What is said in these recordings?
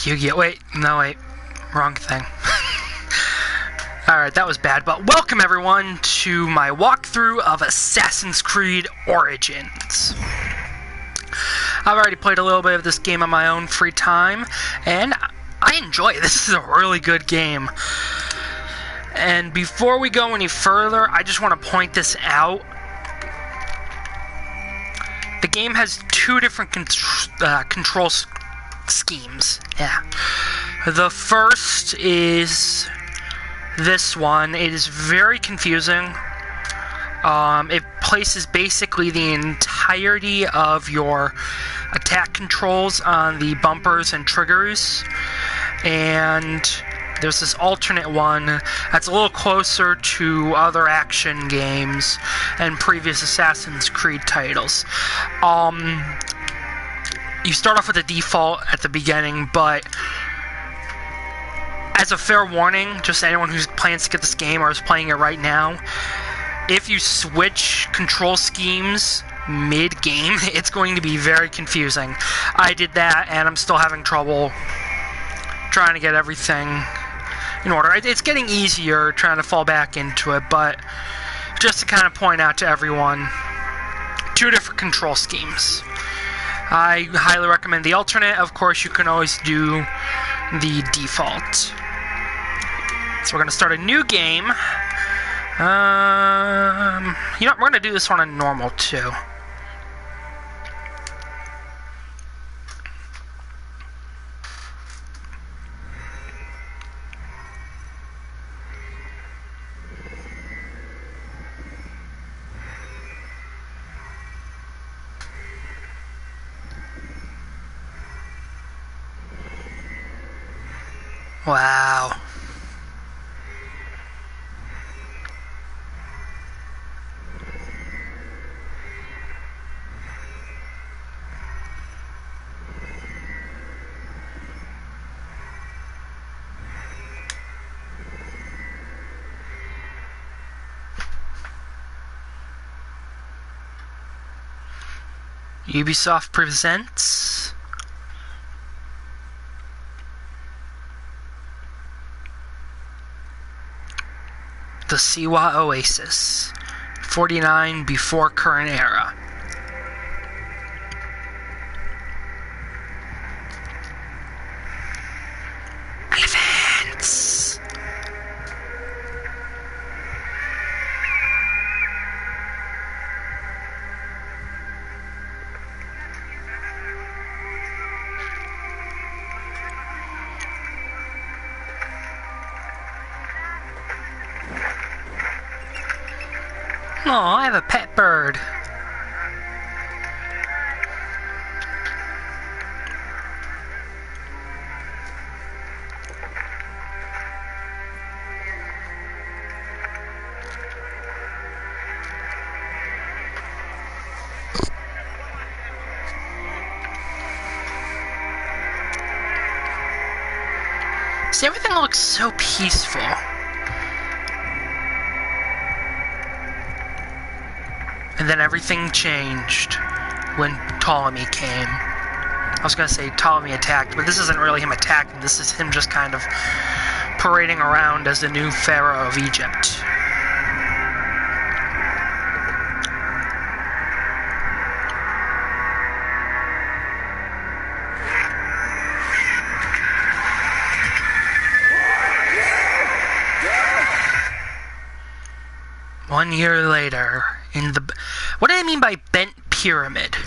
Yu-Gi-Oh! Wait, no, wait. Wrong thing. Alright, that was bad, but welcome everyone to my walkthrough of Assassin's Creed Origins. I've already played a little bit of this game on my own free time, and I enjoy it. This is a really good game. And before we go any further, I just want to point this out. The game has two different control schemes. Yeah. The first is this one. It is very confusing. It places basically the entirety of your attack controls on the bumpers and triggers. And there's this alternate one that's a little closer to other action games and previous Assassin's Creed titles. You start off with the default at the beginning, but as a fair warning, just anyone who plans to get this game or is playing it right now, if you switch control schemes mid-game, it's going to be very confusing. I did that, and I'm still having trouble trying to get everything in order. It's getting easier trying to fall back into it, but just to kind of point out to everyone, two different control schemes. I highly recommend the alternate. Of course, you can always do the default. So we're going to start a new game. You know, we're going to do this one on normal too. Wow. Ubisoft presents the Siwa Oasis, 49 before current era. Elephants! Oh, I have a pet bird. See, everything looks so peaceful. And then everything changed when Ptolemy came. I was going to say Ptolemy attacked, but this isn't really him attacking. This is him just kind of parading around as the new pharaoh of Egypt. One year later, in the... What do I mean by bent pyramid? I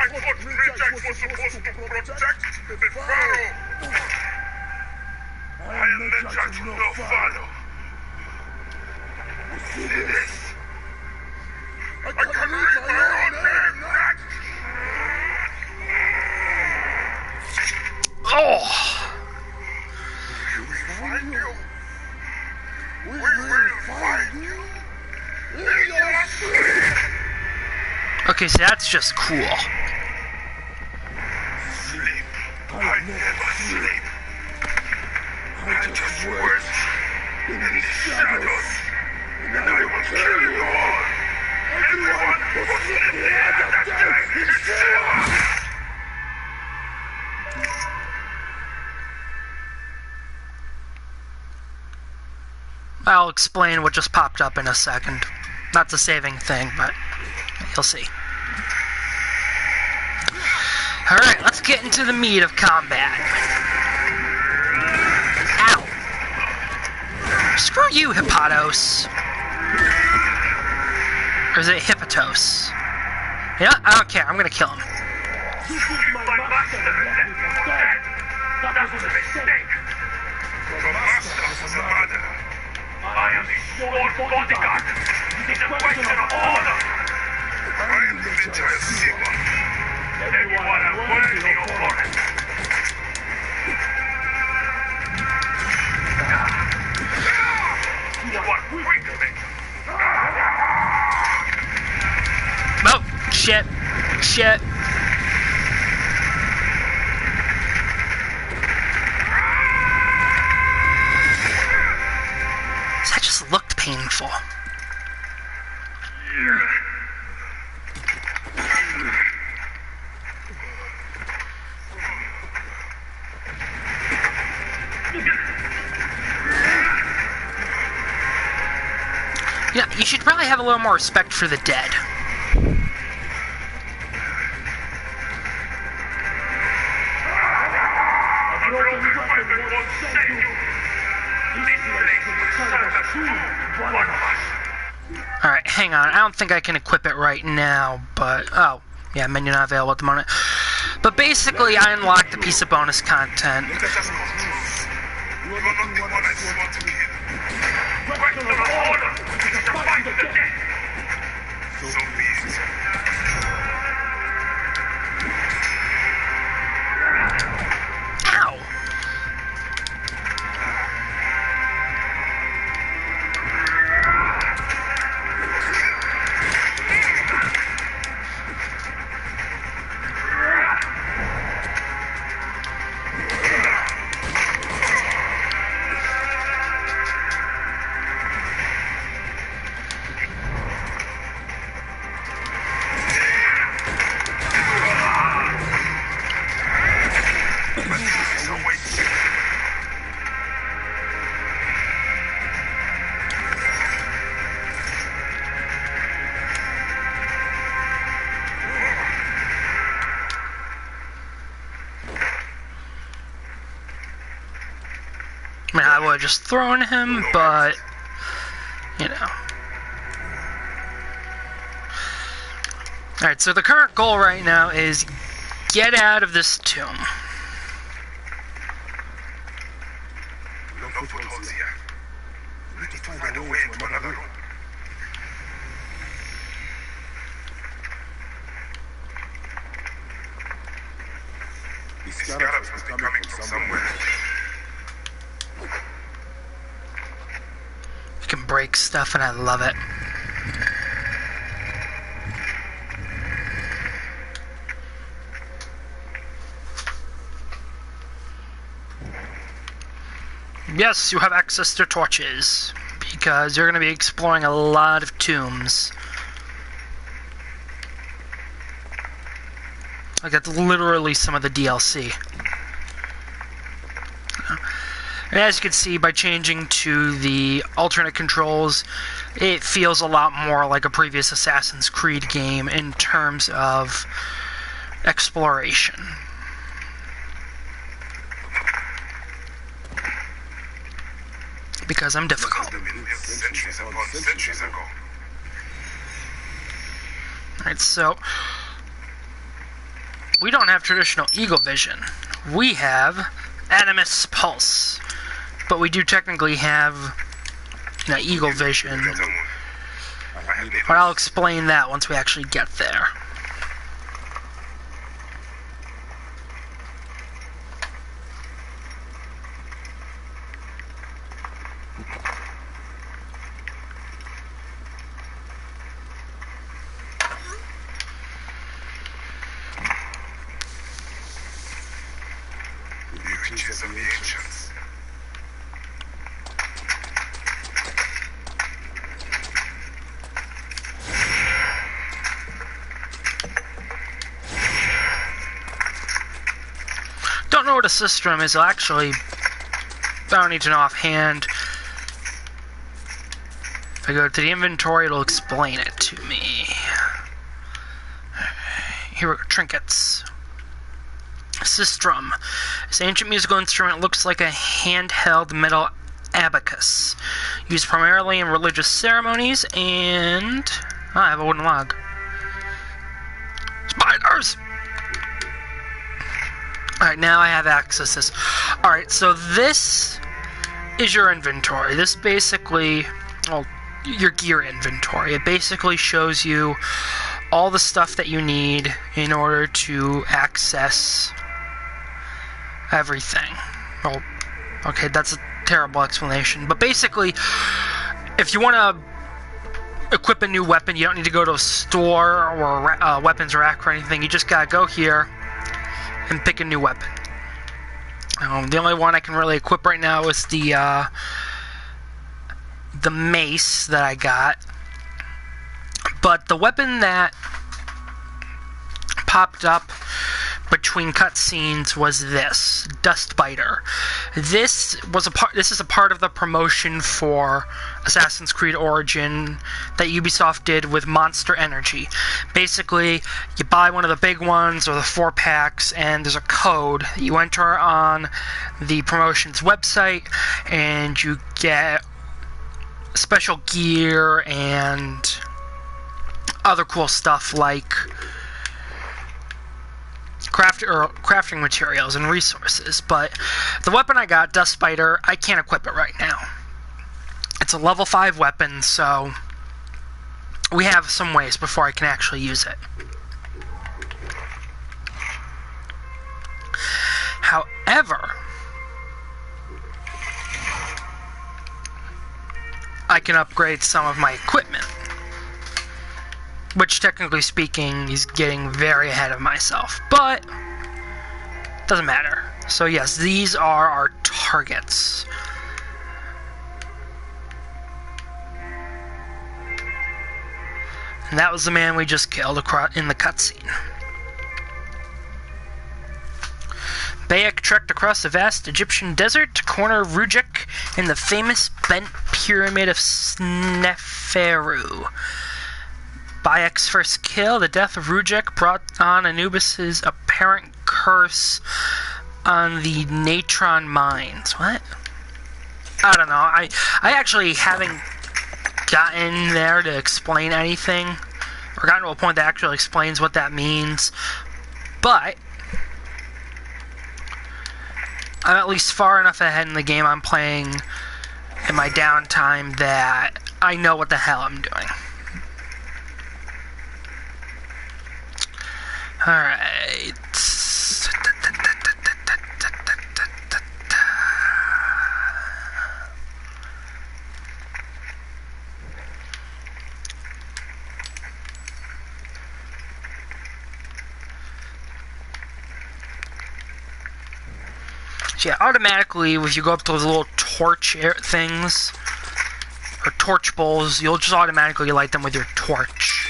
thought Reject was supposed to protect the Pharaoh. I am Reject no Pharaoh. See this? I can read my own name, Matt. Oh! We find you. We will find you. In your sleep. Okay, so that's just cool. Sleep. I never sleep. I just work in the shadows, and I will kill you all. Everyone who sleeps the end of death is I'll explain what just popped up in a second. Not the saving thing, but you'll see. Alright, let's get into the meat of combat. Ow. Screw you, Hippotos. Or is it Hippotos? Yeah, I don't care. I'm gonna kill him. You beat my master and left me for dead. That was a mistake. Your master was a murderer. I am his sworn bodyguard. It's a question of honor. I am Vijaya Siva. Then you are a worthy opponent. You are weakening. Oh, shit. Shit. That just looked painful. Yeah, you should probably have a little more respect for the dead. Alright, hang on. I don't think I can equip it right now, but... Oh, yeah, menu not available at the moment. But basically, I unlocked a piece of bonus content. You are not the one I swore to kill. Question of order is to fight to the death. So be it. Ow! I mean, I would have just thrown him, but, you know. Alright, so the current goal right now is get out of this tomb. No footholds here. We need to find a way into another room. These scarabs must be coming from somewhere. You can break stuff, and I love it. Yes, you have access to torches, because you're going to be exploring a lot of tombs. Like, that's literally some of the DLC. And as you can see, by changing to the alternate controls, it feels a lot more like a previous Assassin's Creed game in terms of exploration. Because I'm difficult. Centuries upon centuries ago. Alright, so we don't have traditional eagle vision. We have Animus Pulse. But we do technically have, you know, eagle vision. But I'll explain that once we actually get there. Riches of the ancients. Don't know what a sistrum is actually. I don't need to know offhand. If I go to the inventory, it'll explain it to me. Here we go, trinkets. Sistrum. This ancient musical instrument looks like a handheld metal abacus, used primarily in religious ceremonies, and I have a wooden log. Spiders! Alright, now I have access to this. Alright, so this is your inventory. This basically, well, your gear inventory. It basically shows you all the stuff that you need in order to access everything. Well, okay, that's a terrible explanation. But basically, if you want to equip a new weapon, you don't need to go to a store or a weapons rack or anything. You just gotta go here and pick a new weapon. The only one I can really equip right now is the mace that I got. But the weapon that popped up between cutscenes was this Dustbiter. This is a part of the promotion for Assassin's Creed Origin that Ubisoft did with Monster Energy. Basically, you buy one of the big ones or the 4-packs, and there's a code that you enter on the promotion's website, and you get special gear and other cool stuff like crafting materials and resources. But the weapon I got, Dustbiter, I can't equip it right now. It's a level 5 weapon, so we have some ways before I can actually use it. However, I can upgrade some of my equipment, which, technically speaking, is getting very ahead of myself, but doesn't matter. So yes, these are our targets. And that was the man we just killed in the cutscene. Bayek trekked across the vast Egyptian desert to corner Rujek in the famous bent pyramid of Sneferu. Bayek's first kill, the death of Rujek, brought on Anubis' apparent curse on the Natron mines. What? I don't know. I actually haven't gotten there to explain anything, or gotten to a point that actually explains what that means. But I'm at least far enough ahead in the game I'm playing in my downtime that I know what the hell I'm doing. Alright. So yeah, automatically, if you go up to those little torch things, or torch bowls, you'll just automatically light them with your torch.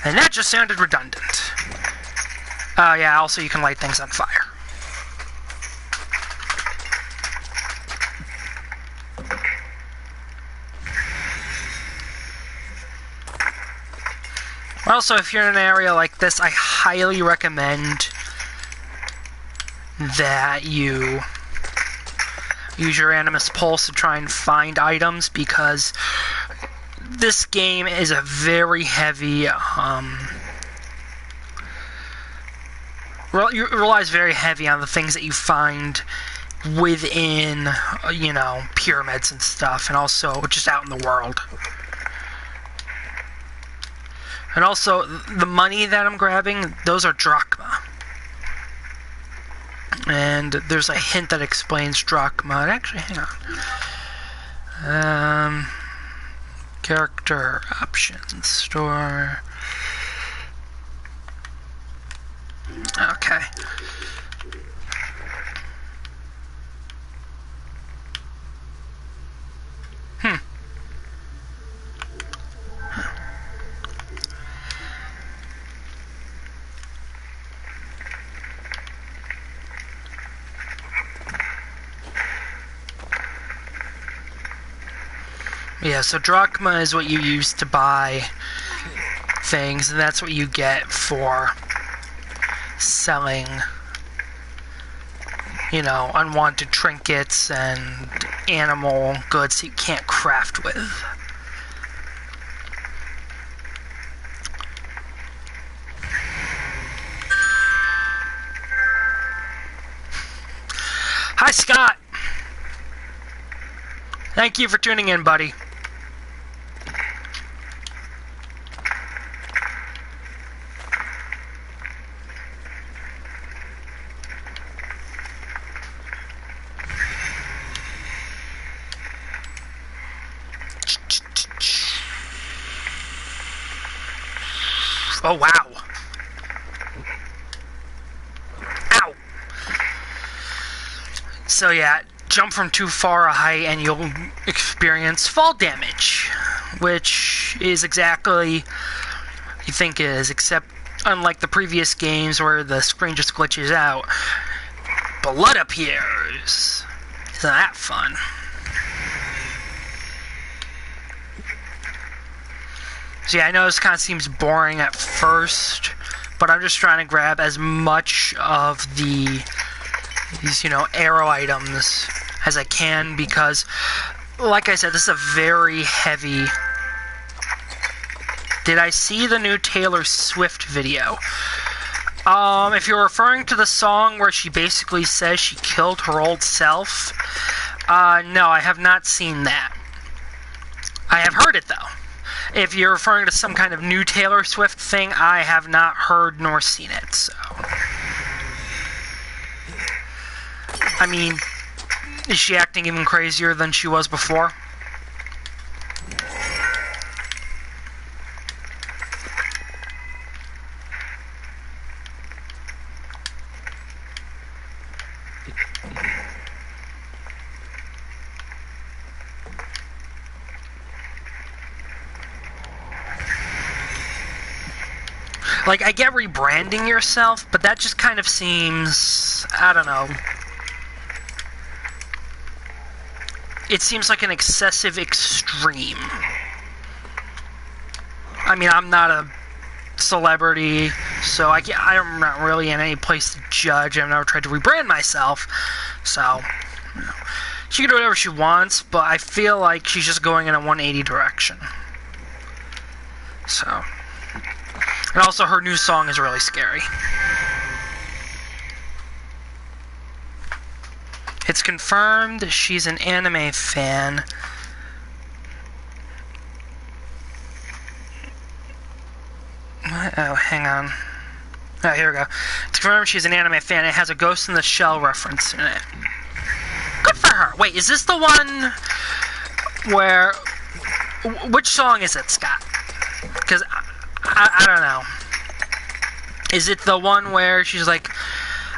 And that just sounded redundant. Yeah, also you can light things on fire. Also, if you're in an area like this, I highly recommend that you use your Animus Pulse to try and find items, because this game is a very heavy, it relies very heavy on the things that you find within, you know, pyramids and stuff, and also just out in the world. And also, the money that I'm grabbing, those are drachma. And there's a hint that explains drachma. Actually, hang on. Character options, store. Okay. Yeah, so drachma is what you use to buy things, and that's what you get for selling, you know, unwanted trinkets and animal goods that you can't craft with. Hi, Scott. Thank you for tuning in, buddy. Oh, wow. Ow. So, yeah, jump from too far a height and you'll experience fall damage, which is exactly what you think it is, except unlike the previous games where the screen just glitches out, blood appears. Isn't that fun? So yeah, I know this kind of seems boring at first, but I'm just trying to grab as much of these, you know, arrow items as I can because, like I said, this is a very heavy... Did I see the new Taylor Swift video? If you're referring to the song where she basically says she killed her old self, no, I have not seen that. I have heard it, though. If you're referring to some kind of new Taylor Swift thing, I have not heard nor seen it, so... I mean, is she acting even crazier than she was before? Like, I get rebranding yourself, but that just kind of seems... I don't know. It seems like an excessive extreme. I mean, I'm not a celebrity, so I'm not really in any place to judge. I've never tried to rebrand myself, so... You know, she can do whatever she wants, but I feel like she's just going in a 180 direction. So... And also, her new song is really scary. It's confirmed she's an anime fan. What? Oh, hang on. Oh, here we go. It's confirmed she's an anime fan. It has a Ghost in the Shell reference in it. Good for her. Wait, is this the one where... Which song is it, Scott? Because... I don't know. Is it the one where she's like,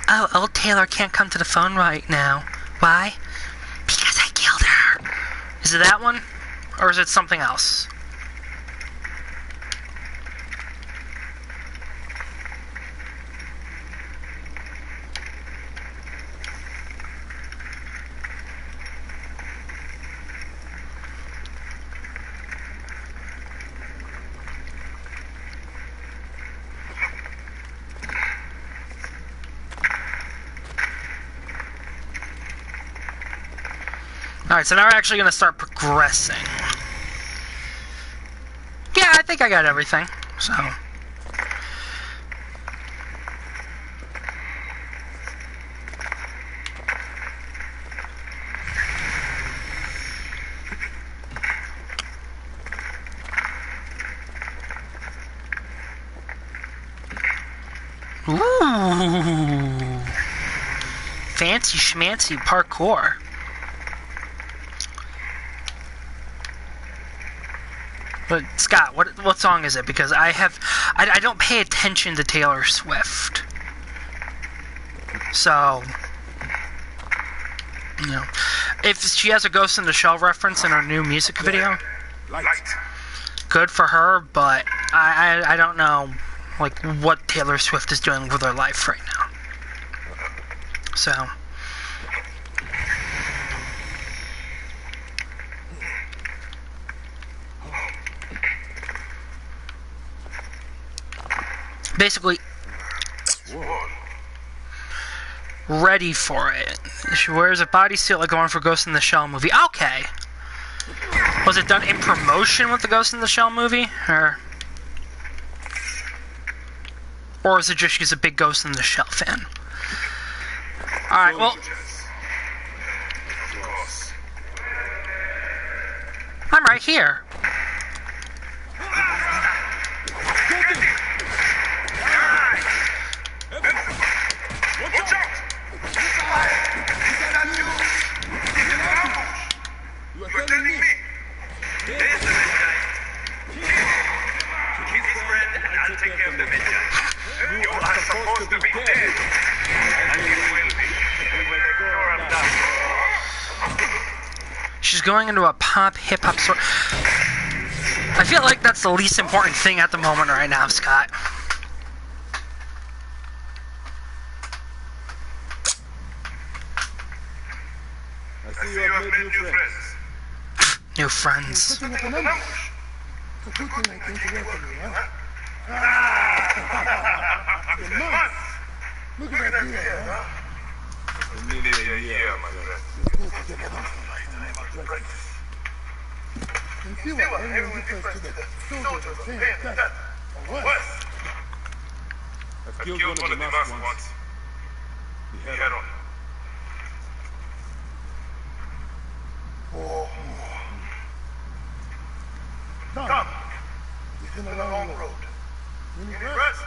oh, old Taylor can't come to the phone right now. Why? Because I killed her. Is it that one? Or is it something else? Alright, so now we're actually going to start progressing. Yeah, I think I got everything, so... Ooh! Fancy schmancy parkour. But Scott, what song is it? Because I don't pay attention to Taylor Swift. So, you know, if she has a Ghost in the Shell reference in her new music video, good for her. But I don't know like what Taylor Swift is doing with her life right now. So. basically ready for it. She wears a bodysuit like the one for Ghost in the Shell movie. Okay. Was it done in promotion with the Ghost in the Shell movie? Or is it just she's a big Ghost in the Shell fan? Alright, well... I'm right here. You're telling me? There's the bad guy. Kill his friend and I'll take care of the bad guy. You are supposed to be dead. And you will be. When the door of that. She's going into a pop, hip-hop sort. I feel like that's the least important thing at the moment right now, Scott. I see you have made new friends. New friends. Putting up an ambush. It's a good thing I came to work on you, huh? The month. Look at that deer, huh? Nearly a year, my friend. Let's go together sometime. Practice. In Siwa, everyone refers to the soldiers as saying that, or worse. I've killed one of the masked once. The head on. Oh. Come. It's in a long road. You need rest?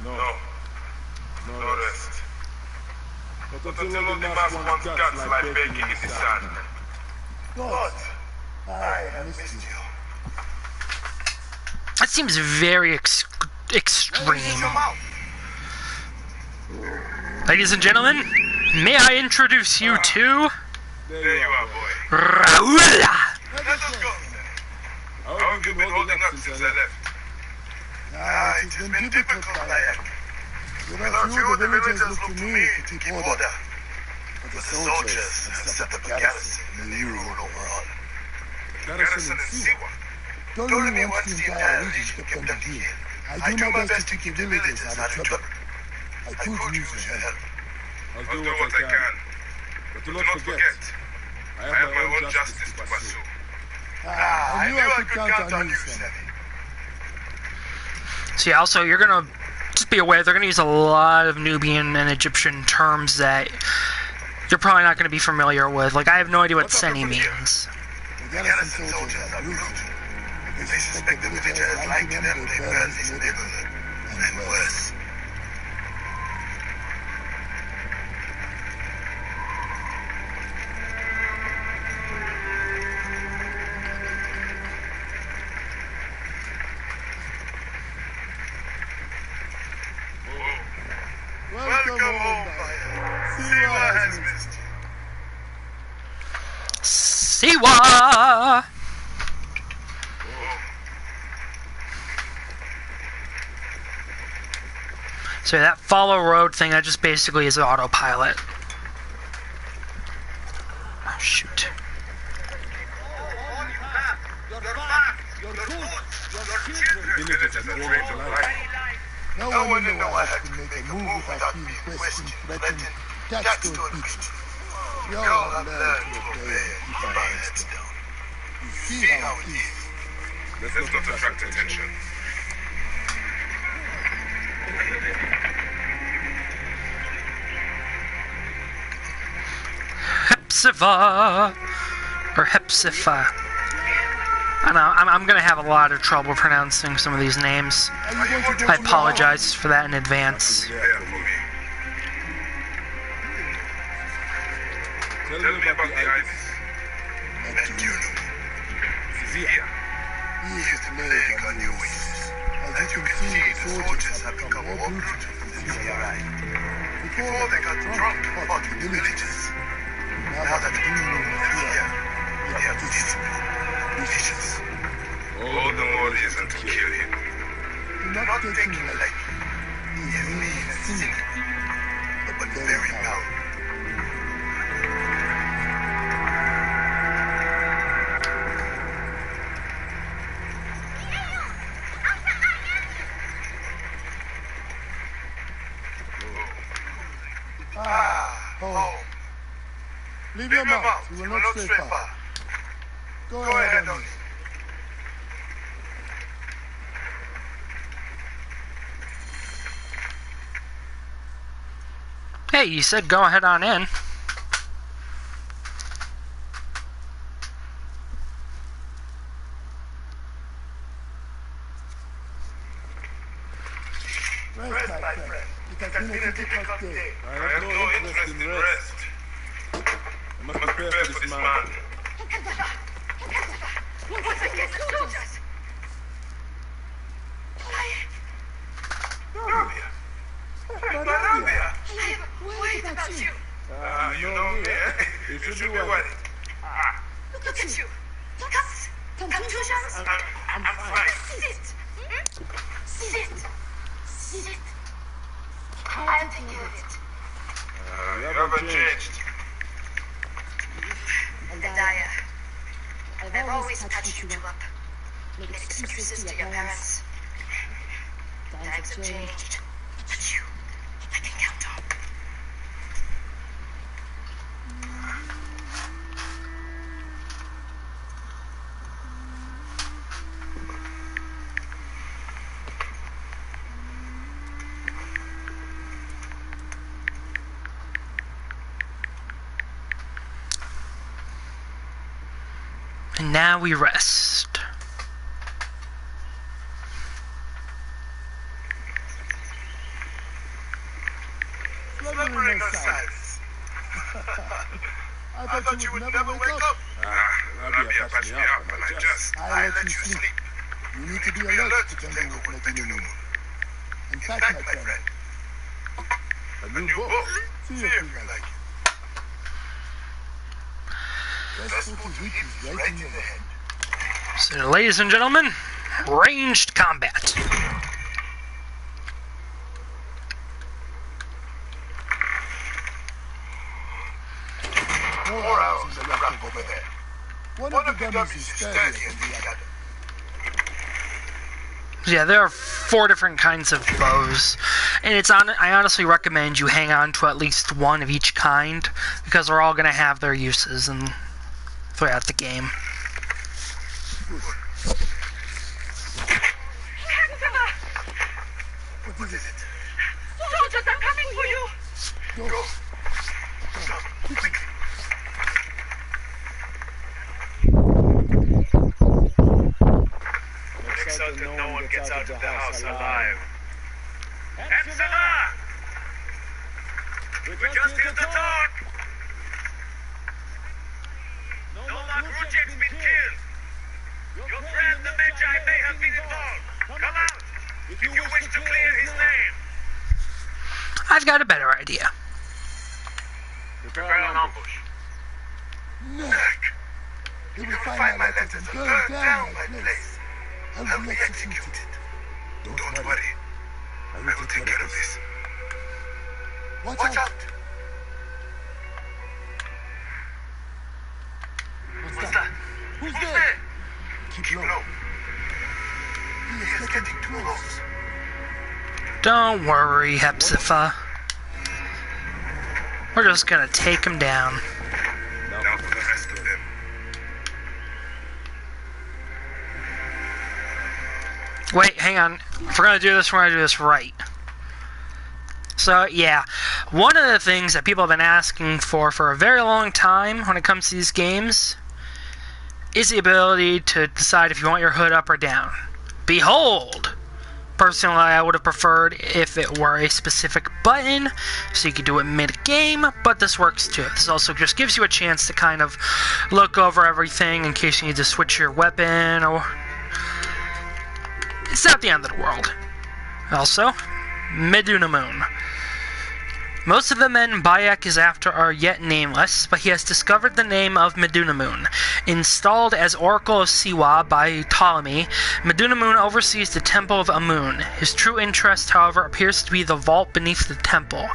No rest. But until all the masked one's guts lie baking in the sand. God, I missed you. That seems very extreme. Ladies and gentlemen, may I introduce you to... There you are, boy. Raul! Let us go. How have you been holding up since I left? It has been difficult, Bayek. Without you, the villagers look to me to keep order. But the soldiers have set up a garrison and they rule over all. Garrison in Siwa. Toluni wants the entire region kept under here. I do my best to keep the villagers out of trouble. I could use your help. I'll do what I can. But do not forget, I have my own justice to pursue. I knew I could count on you, Sammy. So yeah, also, you're gonna... Just be aware, they're gonna use a lot of Nubian and Egyptian terms that you're probably not gonna be familiar with. Like, I have no idea what Seni means. The garrison soldiers are rude. They suspect the villagers like them, they burn this neighborhood. And worse. Welcome home, Bayek. Siwa has missed you. Siwa! So that follow road thing, that just basically is autopilot. Oh, shoot. No one in the world can make a move without being questioned, threatened, taxed to impeached. We all have learned to obey and keep our heads down. You see how it is. Let's not attract attention. Hepzibah! Or Hepzibah. I know, I'm gonna have a lot of trouble pronouncing some of these names. I apologize for that in advance. Tell me about the Ibis. Neptune. Here. He is a plague on the oasis. As you can see, the soldiers have become more brutal since they arrived. Before they got drunk, fought the villagers. Now that the demon is here, they have discipline, vicious. All the more reason to kill him. Do not take him lightly. He is mean and cynical, but very powerful. Home. Leave your mouth. You will not stray far. Go ahead, Oni. Hey, you said go ahead on in. Rest, my friend. It has been a difficult day. I have no interest in rest. I must prepare for this man. What's against soldiers? Rabia. Rabia. I am worried about you. You know me, eh? You should be worried. Look at you. Cuts, contusions. I'm fine. Sit. Sit. Sit. I'll take care of it. You haven't changed. And I've always patched you two up. Made excuses to your parents. Times have changed. But you, I can count on. And now we rest. Slumbering on silence. I thought you would never wake up. Rabia patched me up and I let you sleep. You need to be alert to Jungle Wolf Medina Moon. In fact, my friend, a new book. See if you like it. Best book you read is right in your head. So, ladies and gentlemen, ranged combat. 4 hours in the rock over there. One of the dummies is sturdier than the other. Yeah, there are 4 different kinds of bows, and I honestly recommend you hang on to at least one of each kind, because they're all going to have their uses throughout the game. What is it? Soldiers are coming for you! Go. Stop. Quickly. Make certain no one gets out of the house alive. Epsilon! We just hear the talk! Nomad Rujek's been killed! Your friend the Magi may have been involved! Come out! If you wish to clear his name! I've got a better idea. Prepare an ambush. Neck. He will find my letters and burn down my place. I'll be executed. Don't worry. I will take care of this. Watch out! What's that? Who's there? Keep low. He is getting close. Don't worry, Hepzibah. We're just gonna take him down. Now for the rest of them. Wait, hang on. If we're gonna do this, we're gonna do this right. So, yeah. One of the things that people have been asking for a very long time when it comes to these games is the ability to decide if you want your hood up or down. Behold! Personally, I would have preferred if it were a specific button, so you could do it mid-game, but this works too. This also just gives you a chance to kind of look over everything in case you need to switch your weapon, or... It's not the end of the world. Also, Meduna Moon. Most of the men Bayek is after are yet nameless, but he has discovered the name of Meduna Moon. Installed as Oracle of Siwa by Ptolemy, Meduna Moon oversees the Temple of Amun. His true interest, however, appears to be the vault beneath the temple.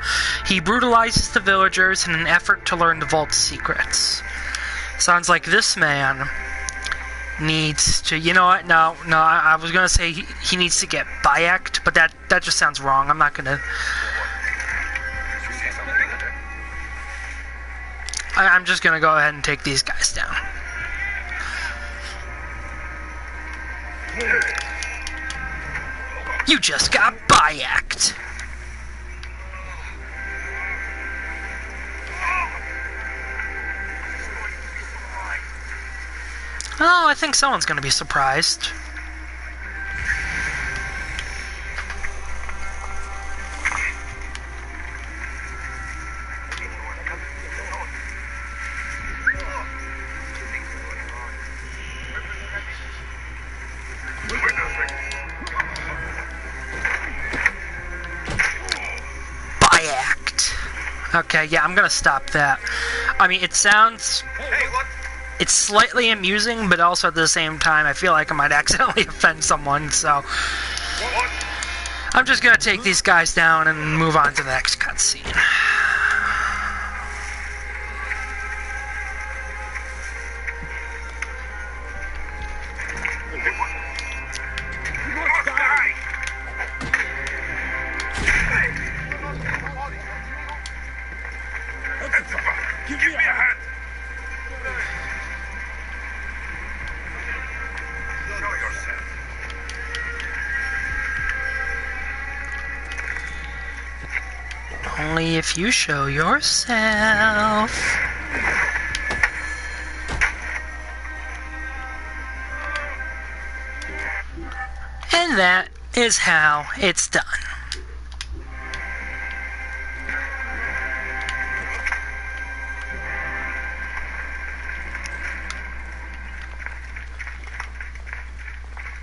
He brutalizes the villagers in an effort to learn the vault's secrets. Sounds like this man needs to... You know what? No, I was going to say he needs to get Bayek'd, but that just sounds wrong. I'm not going to... I'm just gonna go ahead and take these guys down. You just got Bayeked. Oh, I think someone's gonna be surprised. Okay, yeah, I'm gonna stop that. I mean, it sounds... It's slightly amusing, but also at the same time, I feel like I might accidentally offend someone, so... I'm just gonna take these guys down and move on to the next cutscene. Only if you show yourself. And that is how it's done.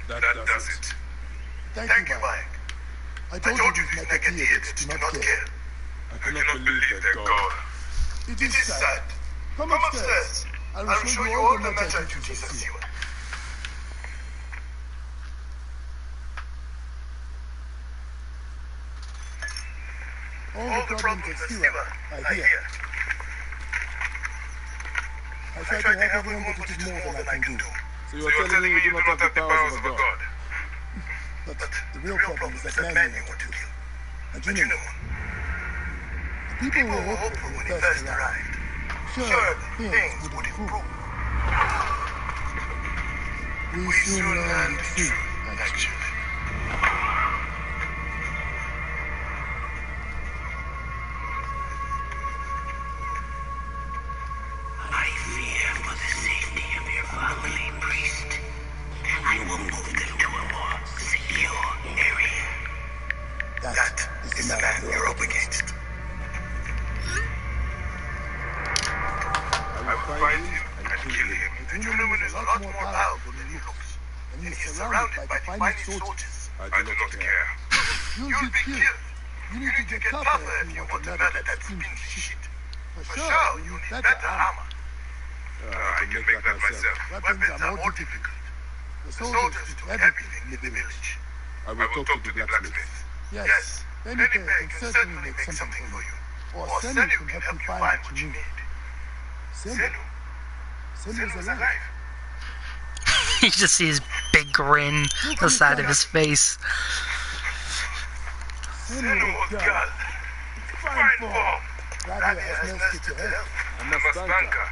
That does it. Thank you, Mike. I told you these naked idiots do not care. I cannot believe they're gone. It is sad. Come upstairs. I will show you all the magic you just see. All the problems of Siwa are here. I try to help everyone, but it is more than I can do. So you are telling me you do not have the powers of a god? But the real problem is that man you want to kill. And you know, the people were hopeful when he first arrived. Sure, things would improve. We soon learned the truth, actually. I fear for the safety of your family, priest. I will move them to a more secure area. That is the man you're up against. I will find him and kill him. The gentleman is a lot more powerful than he looks. And he is surrounded by the finest soldiers. I do not care. You'll be killed. You need to get tougher if you want to murder that spinning shit. For sure, you need better armor. I can make that myself. Weapons are more difficult. The soldiers took everything in the village. I will talk to the blacksmith. Yes, Penny can certainly make something for you. Or Senu can help you find what you need. Senu is alive. You just see his big grin on the side of his face. Senu was God. Fine form. Rabia has no skill to help. Namastanka.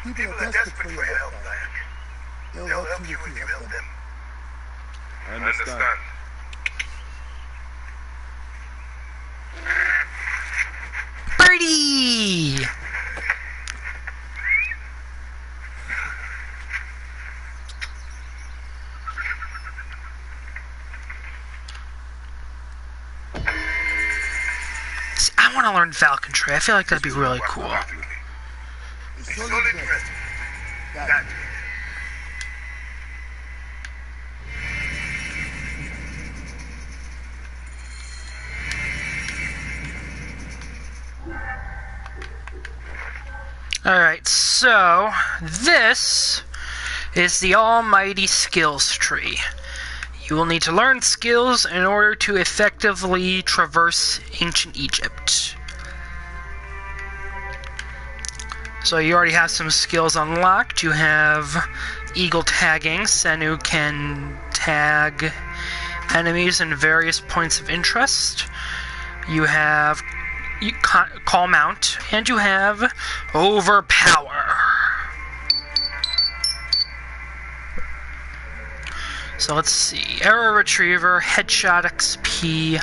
People are desperate for your help, Dayak. They'll help you if you help them. I understand. Birdie! See, I want to learn falconry. I feel like that'd be really cool. It's so interesting. That. Alright, so this is the almighty skills tree. You will need to learn skills in order to effectively traverse ancient Egypt. So you already have some skills unlocked. You have eagle tagging. Senu can tag enemies in various points of interest. You have you call mount, and you have overpower. So let's see, error retriever, headshot XP.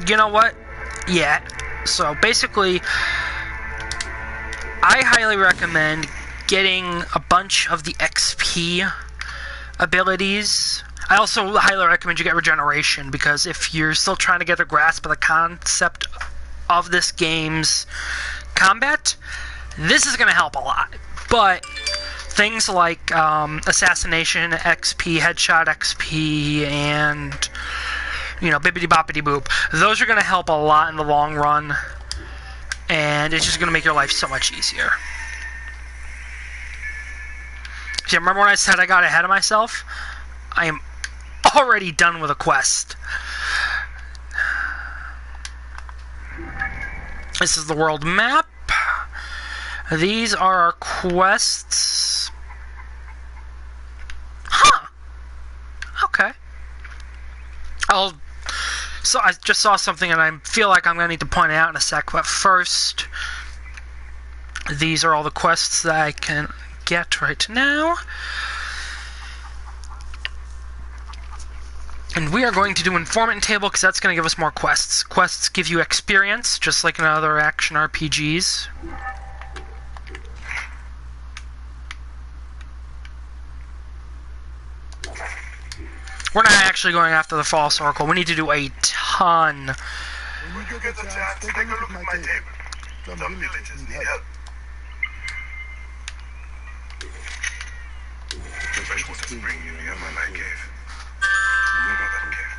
You know what? Yeah. So basically, I highly recommend getting a bunch of the XP abilities. I also highly recommend you get regeneration, because if you're still trying to get a grasp of the concept of this game's combat, this is going to help a lot. But things like assassination XP, headshot XP, and, you know, bibbidi boppity boop, those are going to help a lot in the long run, and it's just going to make your life so much easier. Yeah, remember when I said I got ahead of myself? I am already done with a quest. This is the world map. These are our quests. Huh. Okay. So I just saw something and I feel like I'm going to need to point it out in a sec, but first, these are all the quests that I can get right now. And we are going to do Informant Table, because that's going to give us more quests. Quests give you experience, just like in other action RPGs. We're not actually going after the False Oracle. We need to do a ton. When you get the chance, take a look at my table. Some villagers need help. Freshwater spring near my light cave. You know that cave.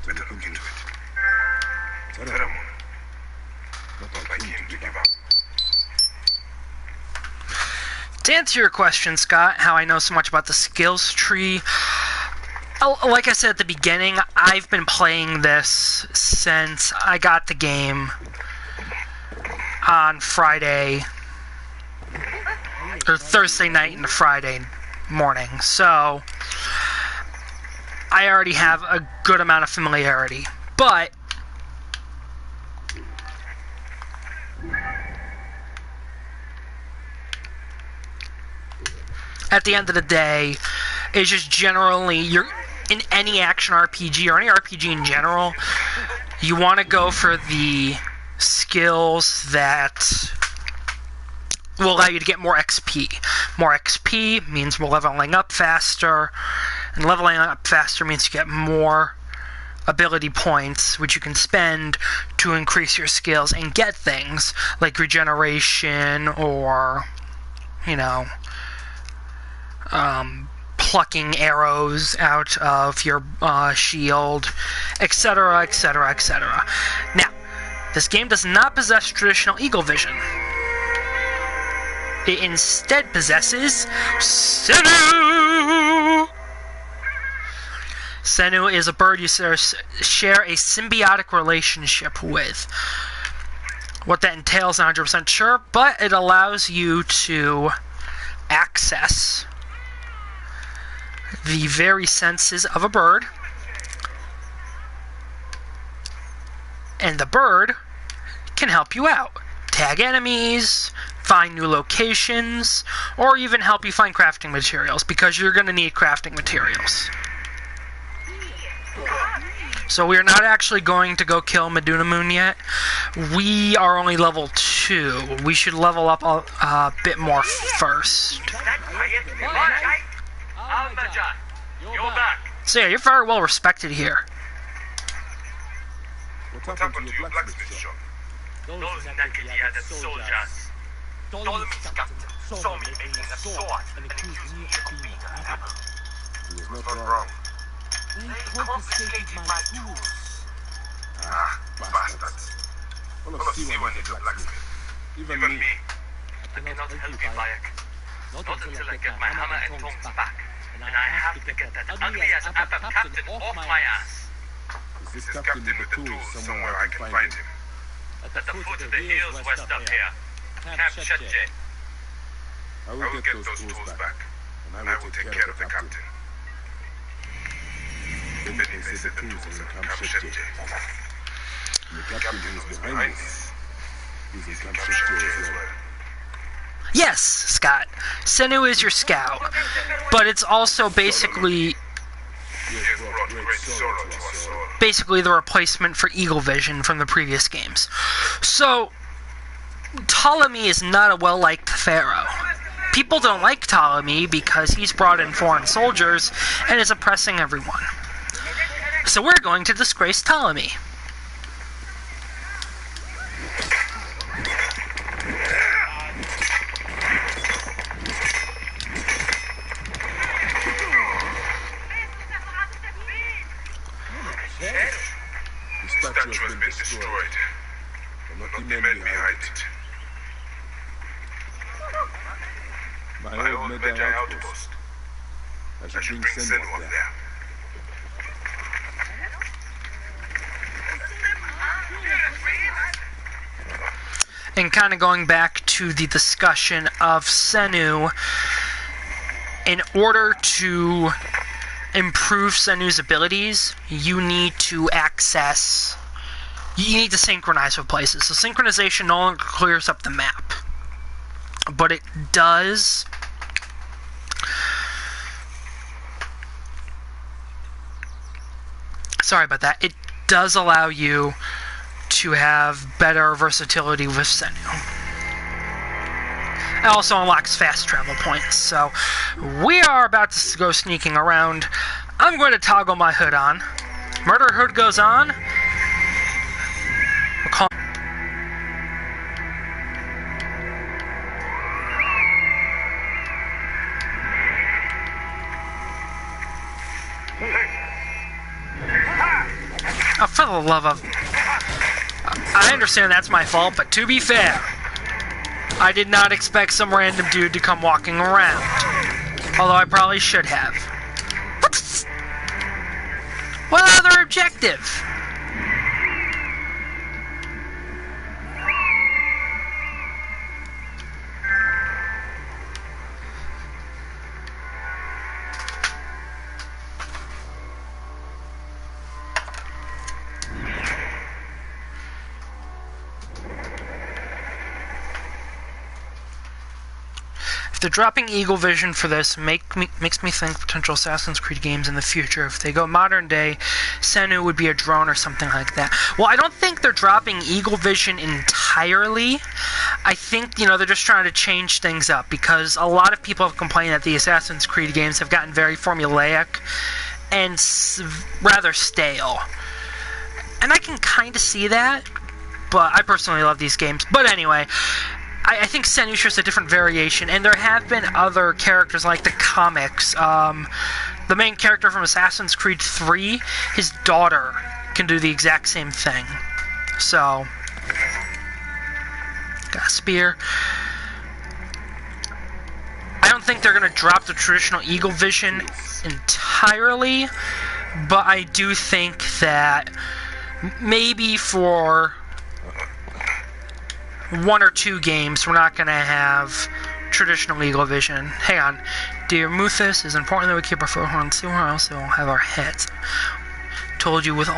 Better look into it. Pheromone. Not like him to give up. To answer your question, Scott, how I know so much about the skills tree, like I said at the beginning, I've been playing this since I got the game on Friday, or Thursday night into Friday morning, so I already have a good amount of familiarity. But at the end of the day, it's just generally, you're in any action RPG or any RPG in general, you want to go for the skills that will allow you to get more XP. More XP means we're leveling up faster, and leveling up faster means you get more ability points, which you can spend to increase your skills and get things like regeneration or, you know, plucking arrows out of your shield, etc., etc., etc. Now, this game does not possess traditional eagle vision. It instead possesses Senu! Senu is a bird you share a symbiotic relationship with. What that entails, I'm not 100% sure, but it allows you to access the very senses of a bird, and the bird can help you out. Tag enemies, find new locations, or even help you find crafting materials, because you're going to need crafting materials. So we are not actually going to go kill Medunamun yet. We are only level 2. We should level up a bit more first. Almajan, you're back. So yeah, you're very well respected here. What happened to your blacksmith shop? Those Nakediada soldiers. Ptolemy's captain saw me making a sword and accused me of being a rebel. He was not wrong. They confiscated my tools. Ah, bastards. Well, let's see when the blacksmith. Even me. I cannot help you, Bayek. Not until I get my hammer and tongs back. And I have to get that ugly-ass Appa captain off my ass. This is captain with the tools somewhere I can find him. At the foot of the hills west of here. Camp Shetje. I will get those tools back, and I will take care of the captain. Then he placed the tools in Camp Shepje. And the captain who was behind this, he's in Camp Shepje as well. Yes, Scott. Senu is your scout, but it's also basically the replacement for Eagle Vision from the previous games. So, Ptolemy is not a well-liked pharaoh. People don't like Ptolemy because he's brought in foreign soldiers and is oppressing everyone. So we're going to disgrace Ptolemy. The statue has been destroyed. But not the men behind it. My old Medai outpost. I should bring Senua there. And kind of going back to the discussion of Senu, in order to improve Senu's abilities, you need to synchronize with places. So synchronization no longer clears up the map, but it does it does allow you to have better versatility with Senu. It also unlocks fast travel points. So we are about to go sneaking around. I'm going to toggle my hood on. Murder hood goes on. We'll call oh, for the love of... I understand that's my fault, but to be fair, I did not expect some random dude to come walking around. Although I probably should have. Whoops! What other objective? If they're dropping Eagle Vision for this, makes me think potential Assassin's Creed games in the future. If they go modern day, Senu would be a drone or something like that. Well, I don't think they're dropping Eagle Vision entirely. I think, they're just trying to change things up, because a lot of people have complained that the Assassin's Creed games have gotten very formulaic and rather stale. And I can kind of see that, but I personally love these games. But anyway, I think Senu's just a different variation, and there have been other characters like the comics. The main character from Assassin's Creed 3, his daughter can do the exact same thing. So, got a spear. I don't think they're going to drop the traditional Eagle Vision entirely, but I do think that maybe for one or two games, we're not going to have traditional Eagle Vision. Hang on. Dear Muthus, it's important that we keep our foot on somewhere else, so we'll have our heads. I told you with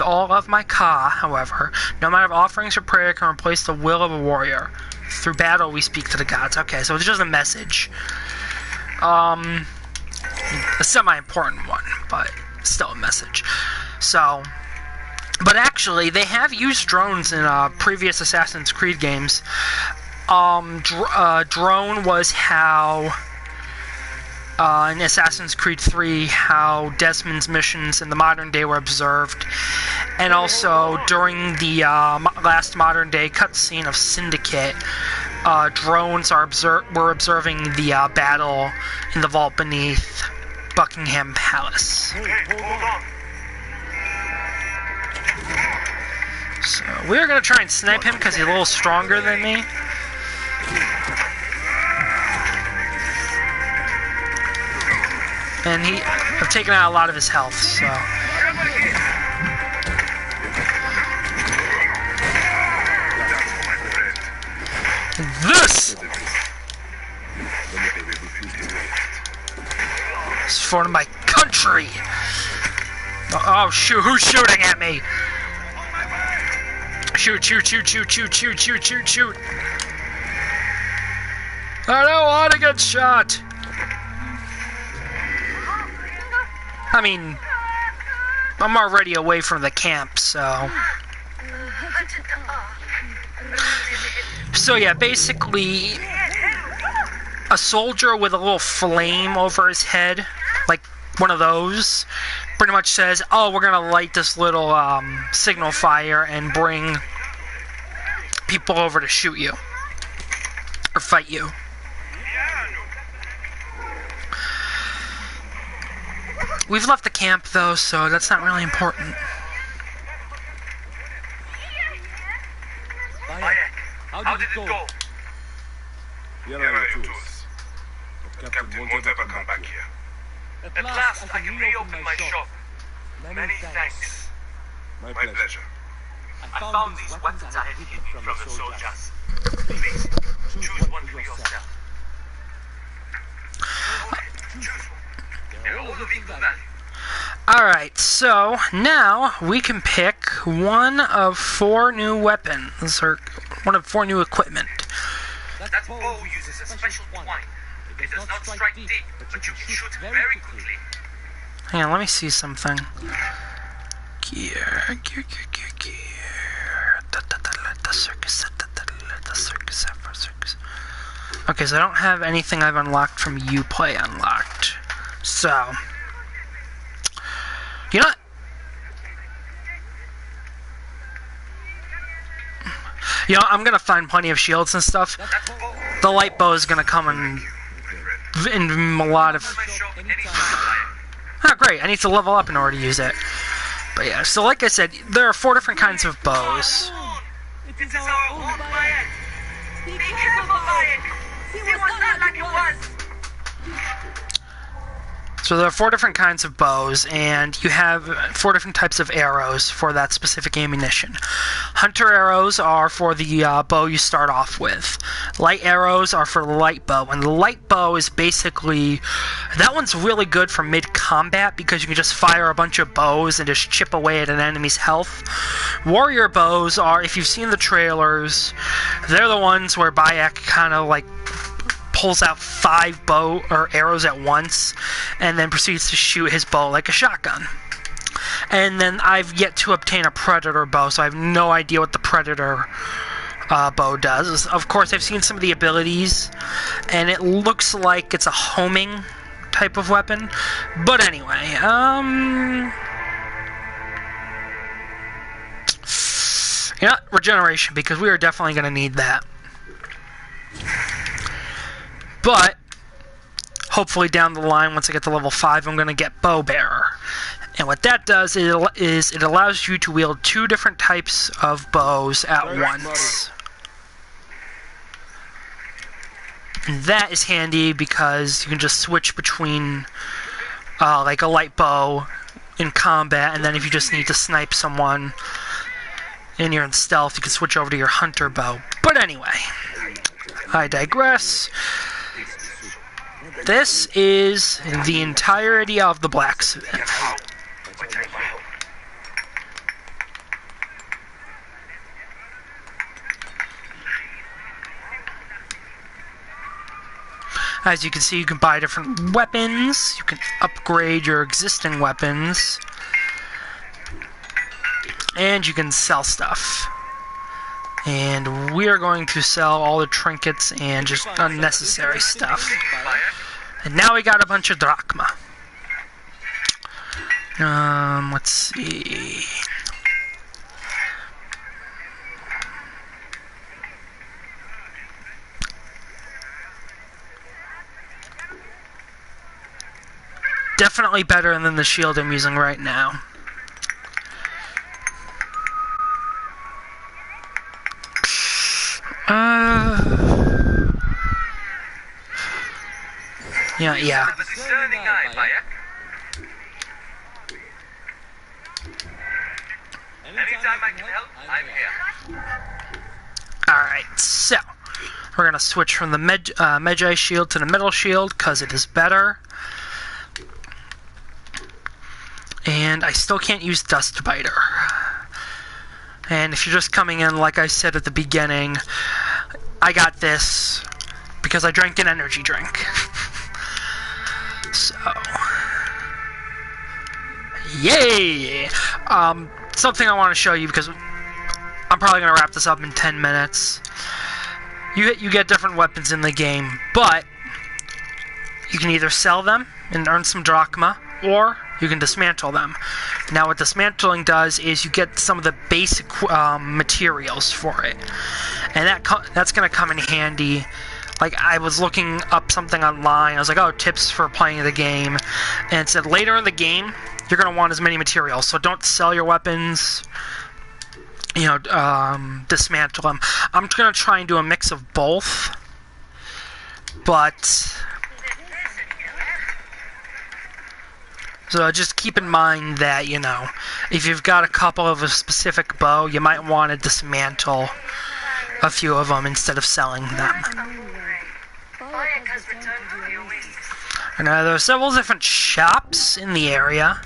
all of my Ka, however, no matter of offerings or prayer can replace the will of a warrior. Through battle, we speak to the gods. Okay, so it's just a message. A semi-important one, but still a message. So... But actually, they have used drones in previous Assassin's Creed games. Drone was how, in Assassin's Creed 3, how Desmond's missions in the modern day were observed. And also, during the last modern day cutscene of Syndicate, drones were observing the battle in the vault beneath Buckingham Palace. So, we're going to try and snipe him because he's a little stronger than me. And I've taken out a lot of his health, so... This is for one of my tree. Oh, shoot, who's shooting at me? Shoot, shoot, shoot, shoot, shoot, shoot, shoot, shoot, shoot. I don't want to get shot. I mean, I'm already away from the camp, so... So yeah, basically, a soldier with a little flame over his head, like one of those, pretty much says, oh, we're gonna light this little signal fire and bring people over to shoot you or fight you. We've left the camp though, so that's not really important. How did it go? Here are the tools. But Captain won't ever come back here. At last, I can reopen my shop. Many thanks. My My pleasure. pleasure. I found these weapons I had hidden from the soldiers. Please, choose one for yourself. Choose one. They're all of equal value. Alright, so now we can pick one of 4 new weapons, or one of 4 new equipment. That bow uses a special twine. It does not strike deep, but you can shoot very quickly. Hang on, let me see something. Gear. The circus. Okay, so I don't have anything I've unlocked from Uplay unlocked. So, you know what? You know, I'm gonna find plenty of shields and stuff. The light bow is gonna come in a lot of... My shop anytime. Oh, great. I need to level up in order to use it. But yeah, so like I said, there are 4 different kinds of bows. It is our own Bayek. Be careful, Bayek. He was not like it was. So there are 4 different kinds of bows, and you have 4 different types of arrows for that specific ammunition. Hunter arrows are for the bow you start off with. Light arrows are for the light bow, and the light bow is basically... That one's really good for mid-combat because you can just fire a bunch of bows and just chip away at an enemy's health. Warrior bows are, if you've seen the trailers, they're the ones where Bayek kind of like pulls out 5 bow or arrows at once and then proceeds to shoot his bow like a shotgun. And then I've yet to obtain a Predator bow, so I have no idea what the Predator bow does. Of course, I've seen some of the abilities, and it looks like it's a homing type of weapon. But anyway, yeah, regeneration, because we are definitely going to need that. But hopefully down the line, once I get to level 5, I'm going to get Bow Bearer. And what that does is it allows you to wield 2 different types of bows at once. And that is handy because you can just switch between like a light bow in combat, and then if you just need to snipe someone and you're in stealth, you can switch over to your hunter bow. But anyway, I digress. This is the entirety of the blacksmith. As you can see, you can buy different weapons. You can upgrade your existing weapons. And you can sell stuff. And we are going to sell all the trinkets and just unnecessary stuff. And now we got a bunch of drachma. Let's see. Definitely better than the shield I'm using right now. Yeah. The discerning eye, Bayek. Anytime I can help, I'm here. Alright, so we're going to switch from the Medjay shield to the metal shield because it is better. And I still can't use Dust Biter. And if you're just coming in, like I said at the beginning, I got this because I drank an energy drink. So, yay! Something I want to show you, because I'm probably going to wrap this up in 10 minutes. You get different weapons in the game, but you can either sell them and earn some drachma, or you can dismantle them. Now what dismantling does is you get some of the basic materials for it, and that's going to come in handy. Like, I was looking up something online, I was like, oh, tips for playing the game, and it said later in the game you're going to want as many materials, so don't sell your weapons, you know, dismantle them. I'm going to try and do a mix of both, but so just keep in mind that, you know, if you've got a couple of a specific bow, you might want to dismantle a few of them instead of selling them. And there are several different shops in the area.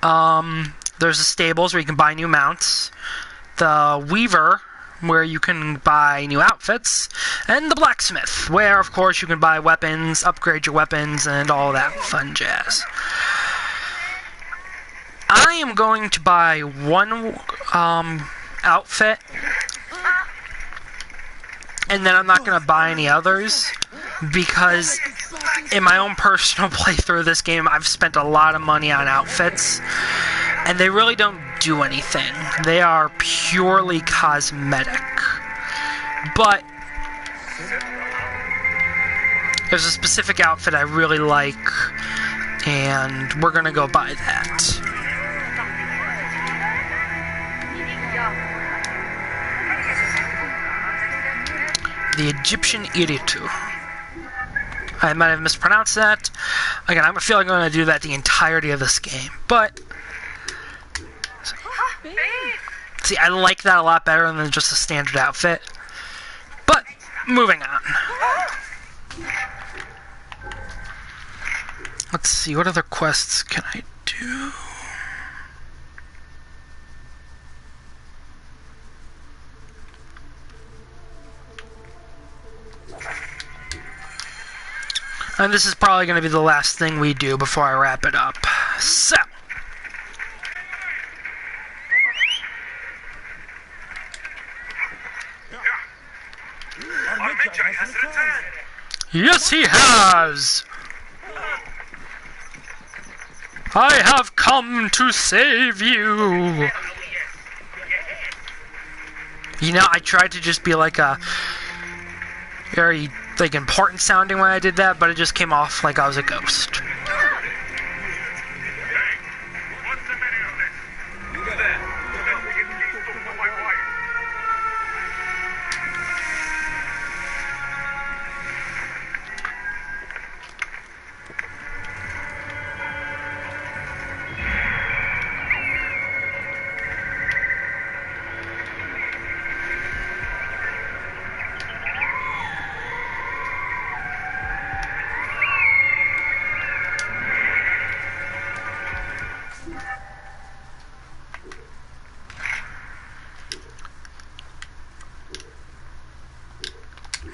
There's the stables where you can buy new mounts, the weaver where you can buy new outfits, and the blacksmith where, of course, you can buy weapons, upgrade your weapons, and all that fun jazz. I am going to buy one outfit, and then I'm not going to buy any others, because in my own personal playthrough of this game, I've spent a lot of money on outfits, and they really don't do anything. They are purely cosmetic. But there's a specific outfit I really like, and we're going to go buy that. The Egyptian Iritu. I might have mispronounced that. Again, I feel like I'm going to do that the entirety of this game. But, see, I like that a lot better than just a standard outfit. But, moving on. Let's see, what other quests can I do? And this is probably going to be the last thing we do before I wrap it up. So. Has returned. Yes, he has! I have come to save you! You know, I tried to just be like a very, like, important sounding when I did that, but it just came off like I was a ghost.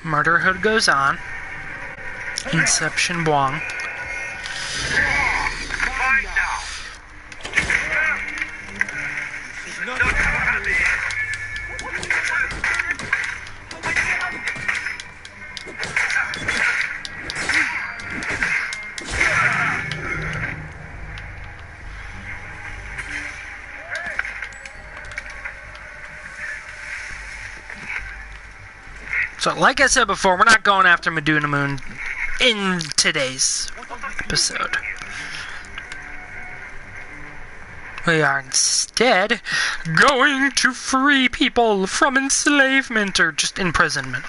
Murderhood goes on. Inception Bwong. So, like I said before, we're not going after Meduna Moon in today's episode. We are instead going to free people from enslavement, or just imprisonment.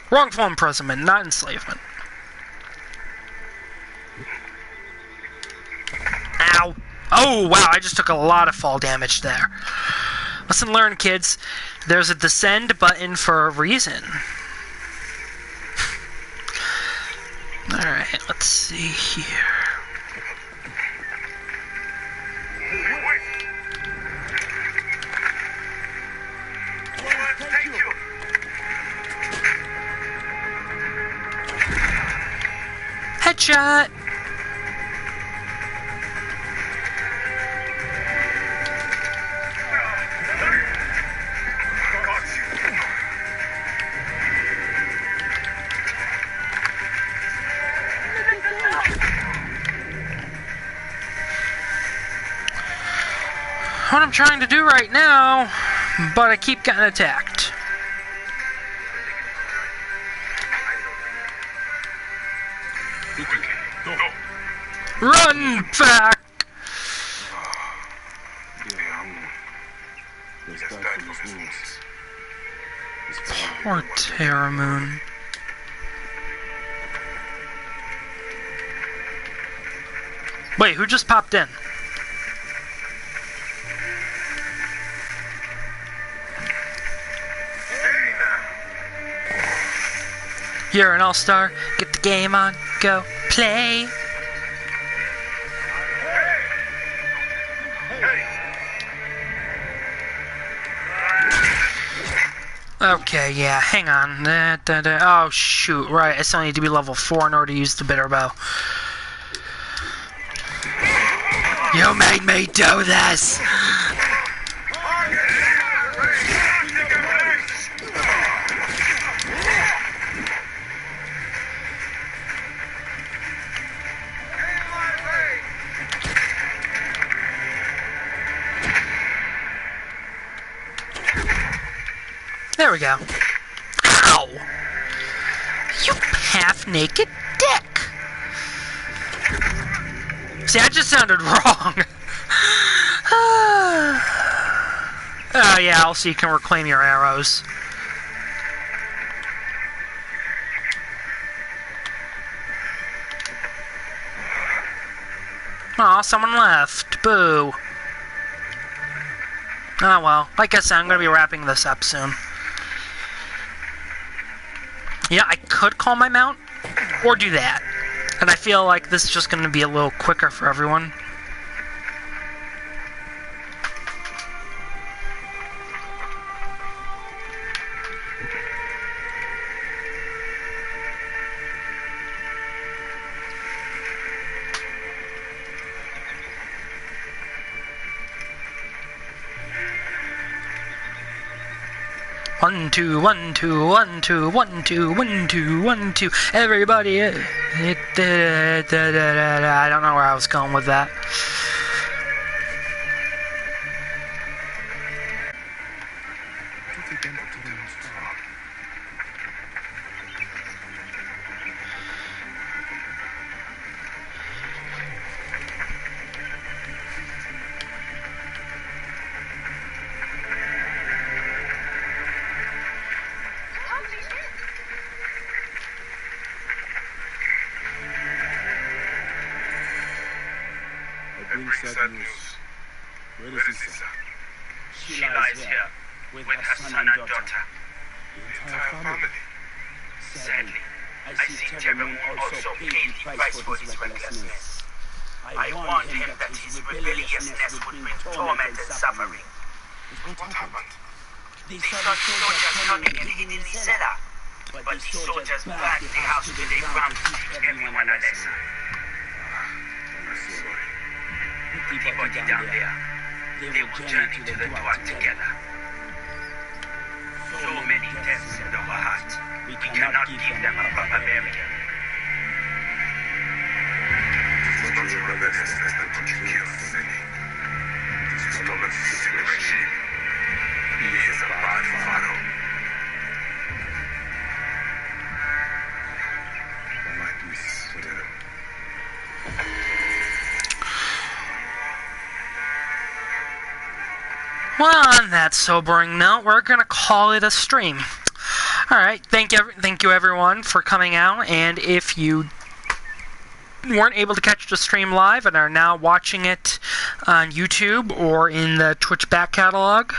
Wrongful imprisonment, not enslavement. Ow. Oh, wow, I just took a lot of fall damage there. Lesson learned, kids. There's a descend button for a reason. Alright, let's see here. shot. What I'm trying to do right now, but I keep getting attacked. Run back! Poor Terra Moon. Wait, who just popped in? You're an all-star, get the game on, go play. Okay, yeah, hang on. Oh, shoot, right, I still need to be level 4 in order to use the bitter bow. You made me do this! There we go. Ow! You half-naked dick! See, that just sounded wrong. Oh yeah, also you can reclaim your arrows. Aw, someone left. Boo. Oh well, like I said, I'm gonna be wrapping this up soon. Yeah, I could call my mount, or do that. And I feel like this is just going to be a little quicker for everyone. One, two, one, two, one, two, one, two, one, two, one, two. Everybody, I don't know where I was going with that. Sad news. Where is Issa? She lies here with her son and daughter. The entire family. Sadly, I see Terra Moon also paid the price for his recklessness. I warned him that his rebelliousness would bring torment and suffering. What happened? They saw the soldiers coming and hid in the cellar. But the soldiers burned the house to the ground to teach everyone a lesson. Put the body down there. They will journey to the Dwarf together. So many deaths in our heart. We cannot give them a proper burial. It's not your rebellious that put you here, Fanny. It is stolen situation. He is a bad pharaoh. Like this, whatever. Well, on that sobering note, we're gonna call it a stream. Alright, thank you everyone for coming out, and if you weren't able to catch the stream live and are now watching it on YouTube or in the Twitch back catalog,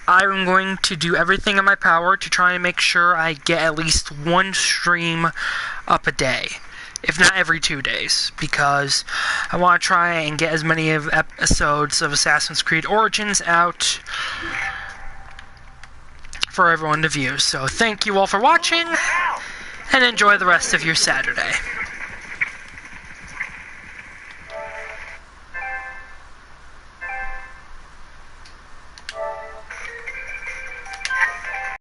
I'm going to do everything in my power to try and make sure I get at least one stream up a day, if not every 2 days, because I want to try and get as many of episodes of Assassin's Creed Origins out for everyone to view. So thank you all for watching, and enjoy the rest of your Saturday.